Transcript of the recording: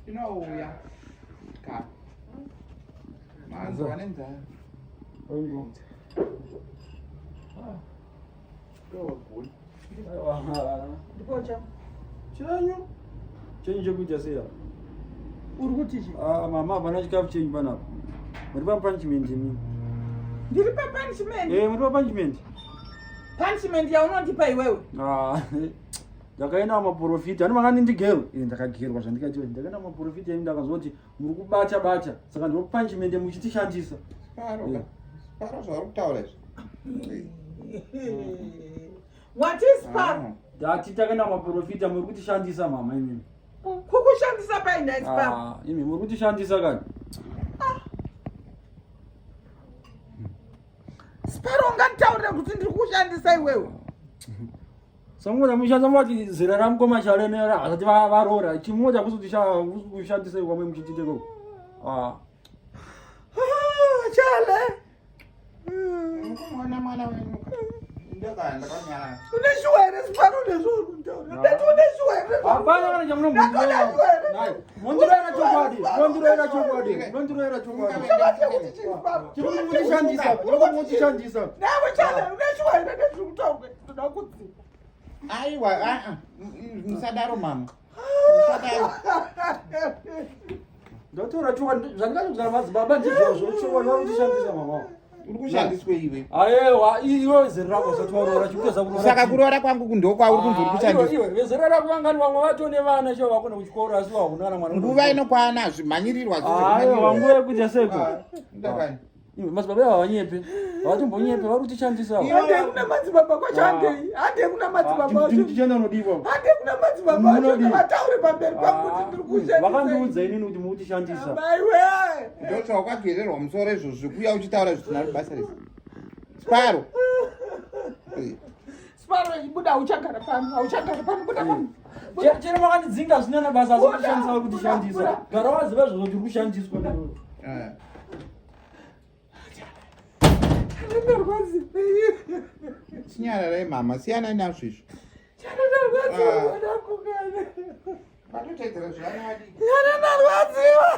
inouya ka manzwa nenzara Oingo. ndowagula Ndikocha. Chanyu. Chanyu chekuita seya. Uri kuti chi? Mama hapana chikafu chenyu panapa. Muri papunishment imi. Ndiri pa punishment. Muri papunishment. Punishment yaunondipa iwewe. Ndakaenda maprofiti ani makani ndigero ndakagerwa zvandikatiwa ndakaenda maprofiti ai ndakazwa kuti muri kubata bata saka ndiri punishment muchitishandisa paro zvari kutaura izvi What is paro? ndati takaenda maprofita muri kutishandisa mama imimi Kukushandisa painda paro. imi muri kutishandisa kani Sparo nganditaurira kuti ndiri kushandisa iwewe. Samuna mushanza mwati zera ramukoma chalemera asati varora chimodza kushandisa kwamwe muchititeko Chale. mwana wenyu ndakaenda kanyara Une shwere sparo nezvo nditaurira. Ndati une shwere. hapana kana chamunombundira mondiroera chokwadi mondiroera chokwadi mondiroera chokwadi chinomutishandisa chinomutishandisa Nawe chale une shwere nezvo kutaurira. Ndoda kuti. aiwa musadaro mama musadaro ndatora chokwadi zvandikatogara madzibaba ndizvozvo chokwadi vari kutishandisa mama uri kushandiswe iwe aiwa iwe zeri rako usatwaurora chikuteza kuroora saka kuroora kwangu kundokwauri kunzi uri kushandiswa iwe vezera rako vangani vamwe vatone vana cho vakona kuchikoro asi wahunana mwana nguva inokwana zvimanyirirwa aiwa nguva yekuita seko ndakani iwe madzibaba ava vanyepe havatombonyepe vari kutishandisa Hande kuna madzibaba kwacho handei. Hande kuna madzibaba kwacho. tichenda nodiwa Hande kuna madzibaba kwacho. Vataure pamberi pangu kuti ndiri kushandisa. vakandiudza inini kuti mukutishandisa Maiwe. ndotsvakagererwa musoro izvozvo kuya uchitaura zvisina basa rese sparo Sparo ibuda auchagara pano. Auchagara pano buda pano. chero makandidzinga zvisina nabasa asi kutishandisa vari kutishandisa gara waziva zvozvo tiri kushandiswa chinyararai mama siyanai nazvo izvo patotedzera zvivanadi Yana narwadziwa.